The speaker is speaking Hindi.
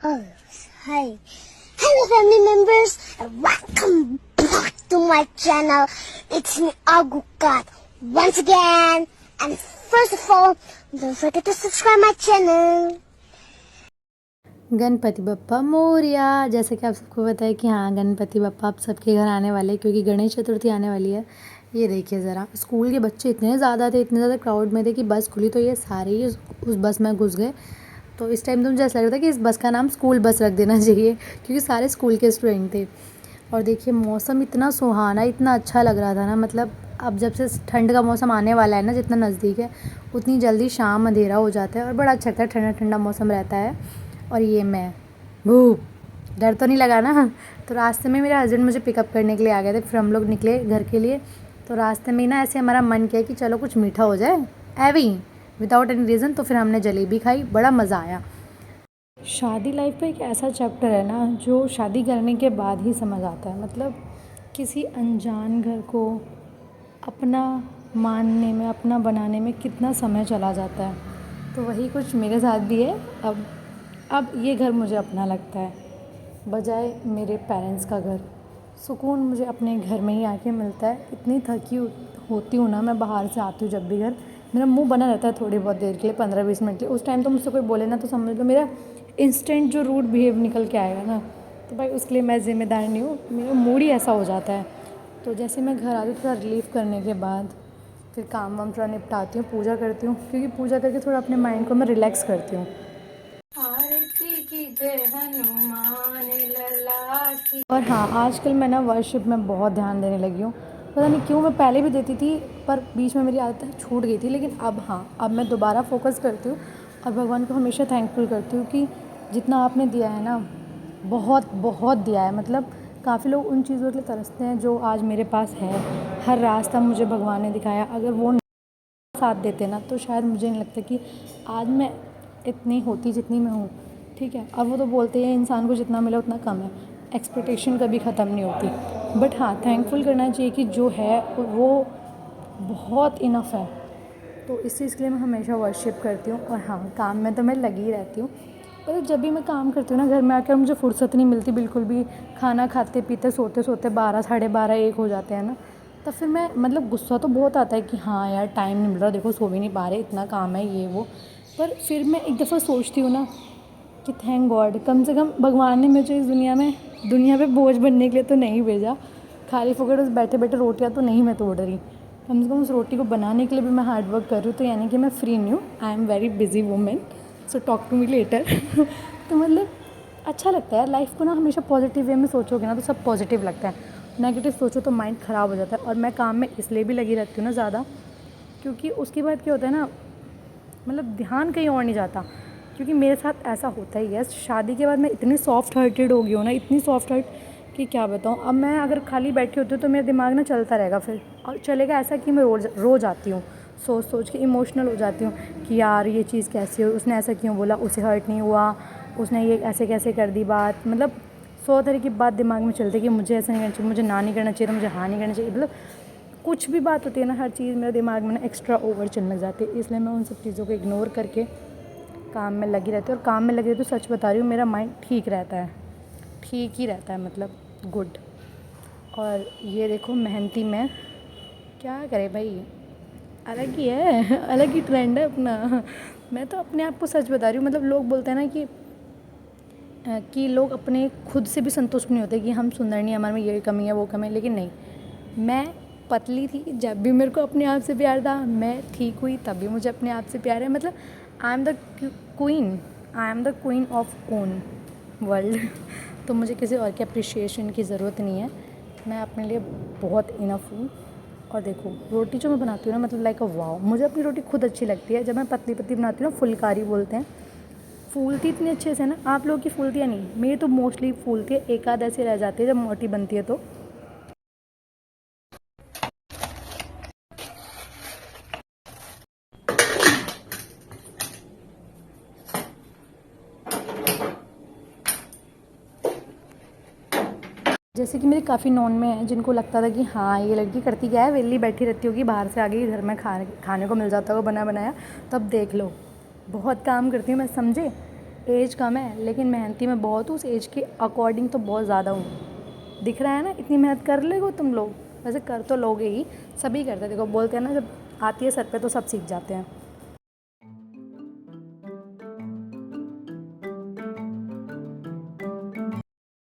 Oh, hi. Hello, family members, and welcome back to my channel. It's me, Agukat, once again. And first of all, don't forget to subscribe my channel. Ganpati Bappa Morya. जैसे कि आप सबको पता है कि हाँ, गणपति बप्पा आप सबके घर आने वाले हैं क्योंकि गणेश चतुर्थी आने वाली है। ये देखिए ज़रा, स्कूल के बच्चे इतने ज़्यादा थे, इतने ज़्यादा क्राउड में थे कि बस खुली तो ये सारे ही उस बस में घुस गए। तो इस टाइम तो मुझे ऐसा लग रहा था कि इस बस का नाम स्कूल बस रख देना चाहिए क्योंकि सारे स्कूल के स्टूडेंट थे। और देखिए मौसम इतना सुहाना, इतना अच्छा लग रहा था ना, मतलब अब जब से ठंड का मौसम आने वाला है ना, जितना नज़दीक है उतनी जल्दी शाम अंधेरा हो जाता है और बड़ा अच्छा लगता है, ठंडा ठंडा मौसम रहता है। और ये मैं भूप डर तो नहीं लगा ना। तो रास्ते में मेरे हस्बैंड मुझे पिकअप करने के लिए आ गए थे, फिर हम लोग निकले घर के लिए। तो रास्ते में ही ना ऐसे हमारा मन किया कि चलो कुछ मीठा हो जाए, एवी विदाउट एनी रीज़न। तो फिर हमने जलेबी खाई, बड़ा मज़ा आया। शादी लाइफ का एक ऐसा चैप्टर है ना जो शादी करने के बाद ही समझ आता है। मतलब किसी अनजान घर को अपना मानने में, अपना बनाने में कितना समय चला जाता है। तो वही कुछ मेरे साथ भी है। अब ये घर मुझे अपना लगता है, बजाय मेरे पेरेंट्स का घर। सुकून मुझे अपने घर में ही आके मिलता है। इतनी थकी होती हूँ ना मैं, बाहर से आती हूँ जब भी घर, मेरा मुंह बना रहता है थोड़ी बहुत देर के लिए, 15-20 मिनट के लिए। उस टाइम तो मुझसे कोई बोले ना तो समझ लो मेरा इंस्टेंट जो रूड बिहेव निकल के आएगा ना, तो भाई उसके लिए मैं ज़िम्मेदार नहीं हूँ, मेरा मूड ही ऐसा हो जाता है। तो जैसे मैं घर आती हूँ थोड़ा रिलीफ करने के बाद, फिर काम वाम थोड़ा निपटाती हूँ, पूजा करती हूँ, क्योंकि पूजा करके थोड़ा अपने माइंड को मैं रिलैक्स करती हूँ। आरती की जय हनुमान लला की। और हाँ, आजकल मैं ना वर्शिप में बहुत ध्यान देने लगी हूँ। पता नहीं क्यों, मैं पहले भी देती थी पर बीच में मेरी आदत छूट गई थी, लेकिन अब हाँ, अब मैं दोबारा फोकस करती हूँ और भगवान को हमेशा थैंकफुल करती हूँ कि जितना आपने दिया है ना, बहुत बहुत दिया है। मतलब काफ़ी लोग उन चीज़ों के लिए तरसते हैं जो आज मेरे पास है। हर रास्ता मुझे भगवान ने दिखाया, अगर वो साथ देते ना तो शायद मुझे नहीं लगता कि आज मैं इतनी होती जितनी मैं हूँ। ठीक है, अब वो तो बोलते हैं इंसान को जितना मिला उतना कम है, एक्सपेक्टेशन कभी ख़त्म नहीं होती। बट हाँ, थैंकफुल करना चाहिए कि जो है वो बहुत इनफ है। तो इस चीज़ के लिए मैं हमेशा वर्शिप करती हूँ। और हाँ, काम में तो मैं लगी रहती हूँ, पर जब भी मैं काम करती हूँ ना घर में आकर, मुझे फुर्सत नहीं मिलती बिल्कुल भी। खाना खाते पीते सोते सोते 12, साढ़े 12, 1 हो जाते हैं ना, तब फिर मैं, मतलब गुस्सा तो बहुत आता है कि हाँ यार टाइम नहीं मिल रहा, देखो सो भी नहीं पा रहे, इतना काम है ये वो। पर फिर मैं एक दफ़ा सोचती हूँ ना कि थैंक गॉड, कम से कम भगवान ने मुझे इस दुनिया पे बोझ बनने के लिए तो नहीं भेजा। खाली फोकट उस बैठे बैठे रोटियाँ तो नहीं मैं तोड़ रही, कम से कम उस रोटी को बनाने के लिए भी मैं हार्ड वर्क कर रही हूँ। तो यानी कि मैं फ्री नहीं हूँ, I am very busy women, so talk to me later. तो मतलब अच्छा लगता है लाइफ को ना, हमेशा पॉजिटिव वे में सोचोगे ना तो सब पॉजिटिव लगता है, नेगेटिव सोचो तो माइंड ख़राब हो जाता है। और मैं काम में इसलिए भी लगी रहती हूँ ना ज़्यादा, क्योंकि उसके बाद क्या होता है ना, मतलब ध्यान कहीं और नहीं जाता। क्योंकि मेरे साथ ऐसा होता ही है, शादी के बाद मैं इतनी सॉफ्ट हार्टेड हो गई हूँ ना, इतनी सॉफ्ट हार्ट कि क्या बताऊँ। अब मैं अगर खाली बैठी होती हूँ तो मेरा दिमाग ना चलता रहेगा, फिर और चलेगा ऐसा कि मैं रो जाती हूँ, सोच सोच के इमोशनल हो जाती हूँ कि यार ये चीज़ कैसे हुई, उसने ऐसा क्यों बोला, उसे हर्ट नहीं हुआ, उसने ये ऐसे कैसे कर दी बात। मतलब 100 तरह की बात दिमाग में चलती है कि मुझे ऐसा नहीं करना चाहिए, मुझे ना नहीं करना चाहिए, तो मुझे हाँ नहीं करना चाहिए। मतलब कुछ भी बात होती है ना, हर चीज़ मेरे दिमाग में ना एक्स्ट्रा ओवर चलने लग जाती है। इसलिए मैं उन सब चीज़ों को इग्नोर करके काम में लगी रहती हूँ। और काम में लगी रहती हूँ, सच बता रही हूँ, मेरा माइंड ठीक रहता है, ठीक ही रहता है, मतलब गुड। और ये देखो मेहनती में क्या करे भाई, अलग ही है, अलग ही ट्रेंड है अपना। मैं तो अपने आप को सच बता रही हूँ, मतलब लोग बोलते हैं ना कि लोग अपने खुद से भी संतुष्ट नहीं होते कि हम सुंदर नहीं, हमारे में ये कमी है वो कमी है। लेकिन नहीं, मैं पतली थी जब भी मेरे को अपने आप से प्यार था, मैं ठीक हुई तब भी मुझे अपने आप से प्यार है। मतलब I am the queen, I am the queen of own world. तो मुझे किसी और के अप्रिशिएशन की ज़रूरत नहीं है, मैं अपने लिए बहुत इनफ हूँ। और देखो रोटी जो मैं बनाती हूँ ना, मतलब लाइक अ वाव, मुझे अपनी रोटी खुद अच्छी लगती है। जब मैं पतली पतली बनाती हूँ ना, फुलकारी बोलते हैं, फूलती इतने अच्छे से ना, आप लोगों की फूलती है नहीं, मेरी तो मोस्टली फूलती है, एक आध ऐसी रह जाती है जब मोटी बनती है। तो जैसे कि मेरे काफ़ी नॉन में हैं जिनको लगता था कि हाँ ये लड़की करती क्या है, वेली बैठी रहती होगी, बाहर से आ गई, घर में खाने को मिल जाता होगा बना बनाया। तो अब देख लो, बहुत काम करती हूँ मैं, समझे। एज कम है लेकिन मेहनती मैं बहुत हूँ, उस एज के अकॉर्डिंग तो बहुत ज़्यादा हूँ। दिख रहा है ना, इतनी मेहनत कर लेगो तुम लोग, वैसे कर तो लोगे ही, सभी करते हैं। देखो बोलते हैं ना, जब आती है सर पे तो सब सीख जाते हैं।